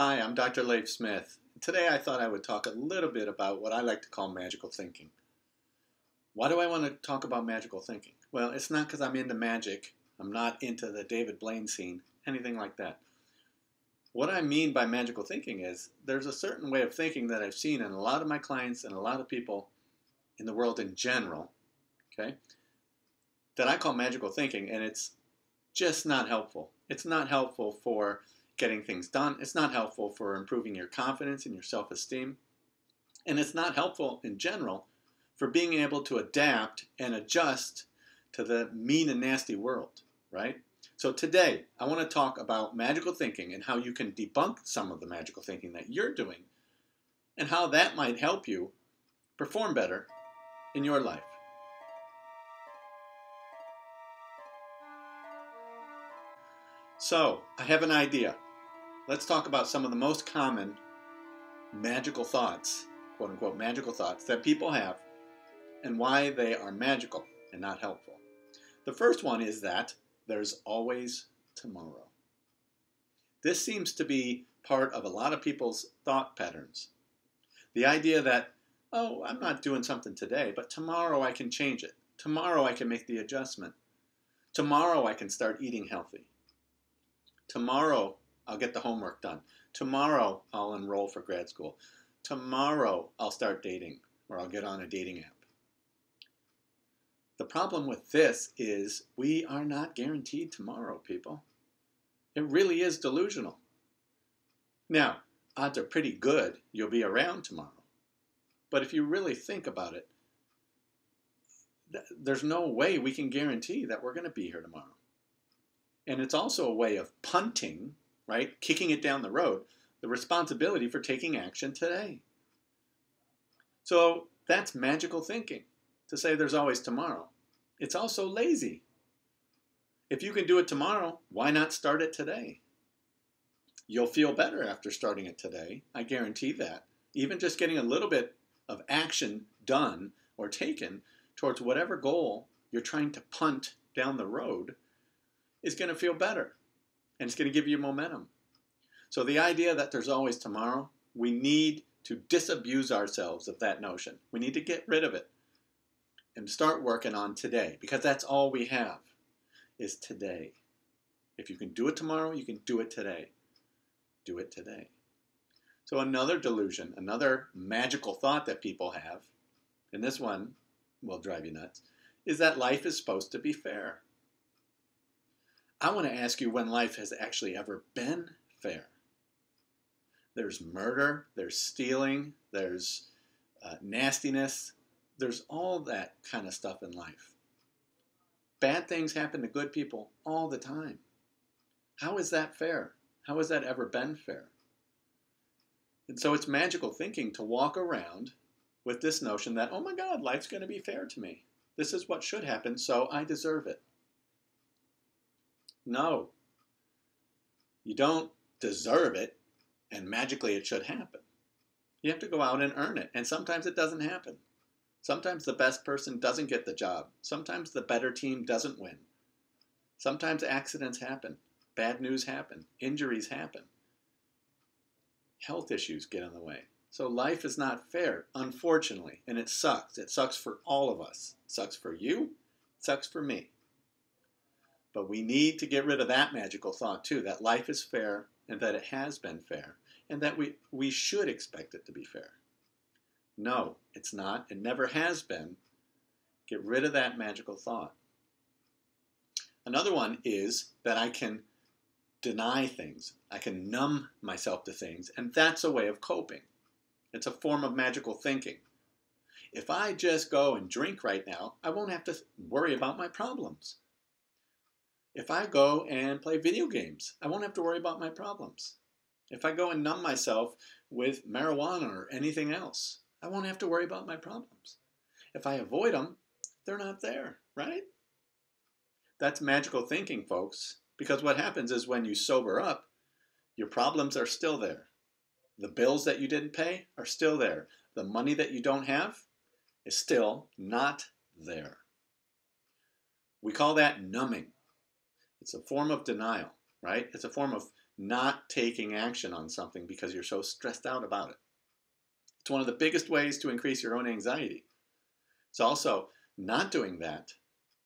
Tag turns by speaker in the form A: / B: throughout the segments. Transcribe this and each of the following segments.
A: Hi, I'm Dr. Leif Smith. Today I thought I would talk a little bit about what I like to call magical thinking. Why do I want to talk about magical thinking? Well, it's not because I'm into magic. I'm not into the David Blaine scene, anything like that. What I mean by magical thinking is there's a certain way of thinking that I've seen in a lot of my clients and a lot of people in the world in general, okay, that I call magical thinking, and it's just not helpful. It's not helpful for getting things done. It's not helpful for improving your confidence and your self-esteem. And it's not helpful in general for being able to adapt and adjust to the mean and nasty world, right? So today, I want to talk about magical thinking and how you can debunk some of the magical thinking that you're doing and how that might help you perform better in your life. So, I have an idea. Let's talk about some of the most common magical thoughts, quote unquote magical thoughts, that people have and why they are magical and not helpful. The first one is that there's always tomorrow. This seems to be part of a lot of people's thought patterns. The idea that, oh, I'm not doing something today, but tomorrow I can change it. Tomorrow I can make the adjustment. Tomorrow I can start eating healthy. Tomorrow I'll get the homework done. Tomorrow I'll enroll for grad school. Tomorrow I'll start dating, or I'll get on a dating app. The problem with this is we are not guaranteed tomorrow, people. It really is delusional. Now, odds are pretty good you'll be around tomorrow. But if you really think about it, there's no way we can guarantee that we're going to be here tomorrow. And it's also a way of punting, right, kicking it down the road, the responsibility for taking action today. So that's magical thinking, to say there's always tomorrow. It's also lazy. If you can do it tomorrow, why not start it today? You'll feel better after starting it today. I guarantee that. Even just getting a little bit of action done or taken towards whatever goal you're trying to punt down the road is going to feel better. And it's going to give you momentum. So the idea that there's always tomorrow, we need to disabuse ourselves of that notion. We need to get rid of it and start working on today, because that's all we have is today. If you can do it tomorrow, you can do it today. Do it today. So another delusion, another magical thought that people have, and this one will drive you nuts, is that life is supposed to be fair. I want to ask you when life has actually ever been fair. There's murder, there's stealing, there's nastiness, there's all that kind of stuff in life. Bad things happen to good people all the time. How is that fair? How has that ever been fair? And so it's magical thinking to walk around with this notion that, oh my God, life's going to be fair to me. This is what should happen, so I deserve it. No. You don't deserve it, and magically it should happen. You have to go out and earn it, and sometimes it doesn't happen. Sometimes the best person doesn't get the job. Sometimes the better team doesn't win. Sometimes accidents happen. Bad news happen. Injuries happen. Health issues get in the way. So life is not fair, unfortunately, and it sucks. It sucks for all of us. It sucks for you. It sucks for me. But we need to get rid of that magical thought too, that life is fair and that it has been fair and that we should expect it to be fair. No, it's not. It never has been. Get rid of that magical thought. Another one is that I can deny things. I can numb myself to things, and that's a way of coping. It's a form of magical thinking. If I just go and drink right now, I won't have to worry about my problems. If I go and play video games, I won't have to worry about my problems. If I go and numb myself with marijuana or anything else, I won't have to worry about my problems. If I avoid them, they're not there, right? That's magical thinking, folks, because what happens is when you sober up, your problems are still there. The bills that you didn't pay are still there. The money that you don't have is still not there. We call that numbing. It's a form of denial, right? It's a form of not taking action on something because you're so stressed out about it. It's one of the biggest ways to increase your own anxiety. It's also not doing that,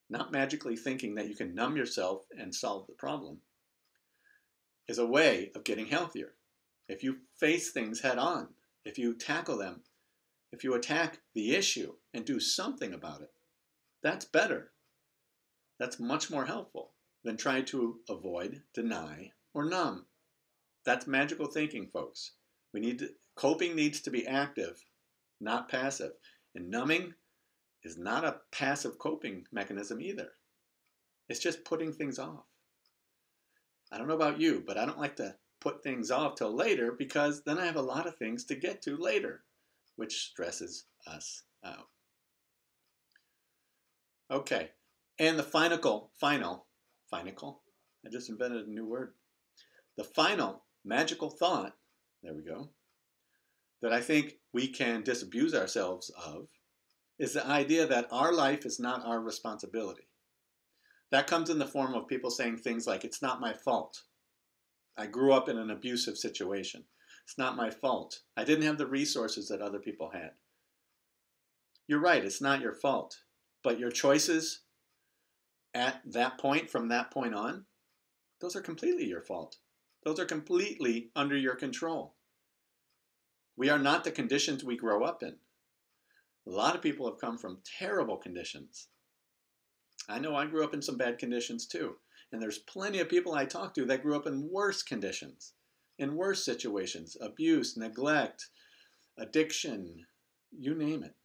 A: not magically thinking that you can numb yourself and solve the problem, is a way of getting healthier. If you face things head on, if you tackle them, if you attack the issue and do something about it, that's better. That's much more helpful than trying to avoid, deny, or numb. That's magical thinking, folks. Coping needs to be active, not passive. And numbing is not a passive coping mechanism either. It's just putting things off. I don't know about you, but I don't like to put things off till later because then I have a lot of things to get to later, which stresses us out. Okay, and the final, I just invented a new word. The final magical thought, there we go, that I think we can disabuse ourselves of is the idea that our life is not our responsibility. That comes in the form of people saying things like, it's not my fault. I grew up in an abusive situation. It's not my fault. I didn't have the resources that other people had. You're right, it's not your fault. But your choices at that point, from that point on, those are completely your fault. Those are completely under your control. We are not the conditions we grow up in. A lot of people have come from terrible conditions. I know I grew up in some bad conditions too. And there's plenty of people I talk to that grew up in worse conditions, in worse situations, abuse, neglect, addiction, you name it.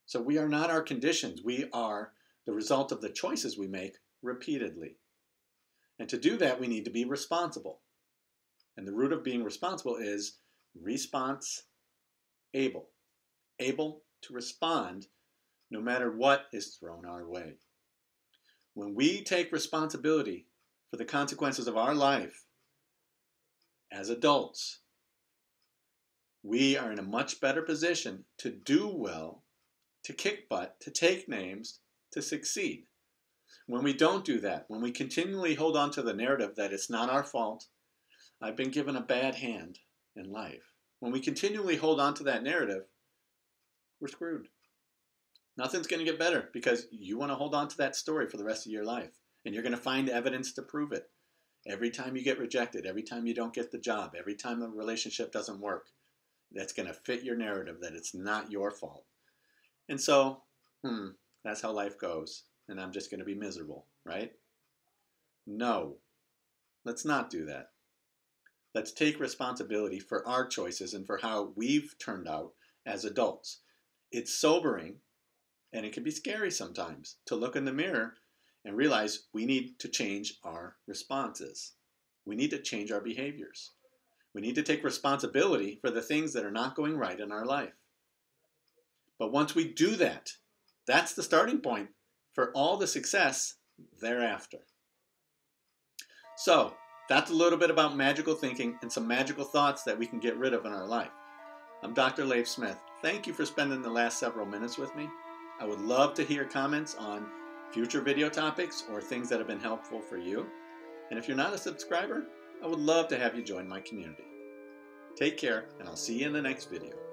A: So we are not our conditions. We are the result of the choices we make repeatedly. And to do that, we need to be responsible. And the root of being responsible is response able. Able to respond no matter what is thrown our way. When we take responsibility for the consequences of our life as adults, we are in a much better position to do well, to kick butt, to take names, to succeed. When we don't do that, when we continually hold on to the narrative that it's not our fault, I've been given a bad hand in life. When we continually hold on to that narrative, we're screwed. Nothing's going to get better because you want to hold on to that story for the rest of your life. And you're going to find evidence to prove it. Every time you get rejected, every time you don't get the job, every time the relationship doesn't work, that's going to fit your narrative that it's not your fault. And so, that's how life goes. And I'm just going to be miserable, right? No, let's not do that. Let's take responsibility for our choices and for how we've turned out as adults. It's sobering, and it can be scary sometimes to look in the mirror and realize we need to change our responses. We need to change our behaviors. We need to take responsibility for the things that are not going right in our life. But once we do that, that's the starting point for all the success thereafter. So, that's a little bit about magical thinking and some magical thoughts that we can get rid of in our life. I'm Dr. Leif Smith. Thank you for spending the last several minutes with me. I would love to hear comments on future video topics or things that have been helpful for you. And if you're not a subscriber, I would love to have you join my community. Take care, and I'll see you in the next video.